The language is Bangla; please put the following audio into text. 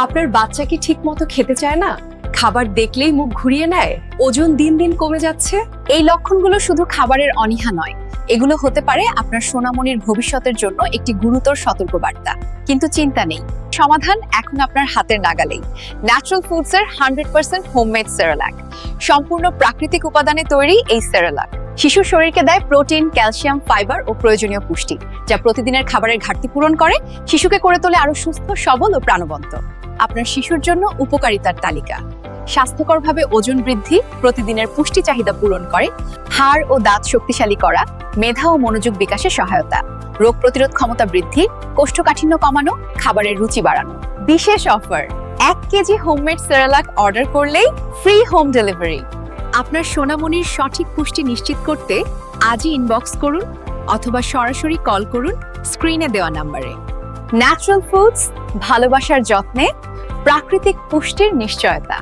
আপনার বাচ্চা কি ঠিক মতো খেতে চায় না? খাবার দেখলেই মুখ ঘুরিয়ে নেয়, ওজন দিন দিন কমে যাচ্ছে? এই লক্ষণগুলো শুধু খাবারের অনীহা নয়, এগুলো হতে পারে আপনার সোনামণির ভবিষ্যতের জন্য একটি গুরুতর সতর্কবার্তা। কিন্তু চিন্তা নেই, সমাধান এখন আপনার হাতের নাগালেই। ন্যাচারাল ফুডসের 100% হোমমেড সেরেলাক, সম্পূর্ণ প্রাকৃতিক উপাদানে তৈরি এই সেরেলাক শিশুর শরীরকে দেয় প্রোটিন, ক্যালসিয়াম, ফাইবার ও প্রয়োজনীয় পুষ্টি, যা প্রতিদিনের খাবারের ঘাটতি পূরণ করে, শিশুকে করে তোলে আরো সুস্থ, সবল ও প্রাণবন্ত। আপনার শিশুর জন্য উপকারিতার তালিকা: স্বাস্থ্যকরভাবে ওজন বৃদ্ধি, প্রতিদিনের পুষ্টি চাহিদা পূরণ করে, হাড় ও দাঁত শক্তিশালী করা, মেধা ও মনোযোগ বিকাশে সহায়তা, রোগ প্রতিরোধ ক্ষমতা বৃদ্ধি, কোষ্ঠকাঠিন্য কমানো, খাবারের রুচি বাড়ানো। বিশেষ offer: 1 KG homemade Cerelac order করলেই ফ্রি হোম ডেলিভারি। আপনার সোনামণির সঠিক পুষ্টি নিশ্চিত করতে আজই ইনবক্স করুন অথবা সরাসরি কল করুন স্ক্রিনে দেওয়া নম্বরে। ন্যাচারাল ফুডস, ভালোবাসার যত্নে প্রাকৃতিক পুষ্টির নিশ্চয়তা।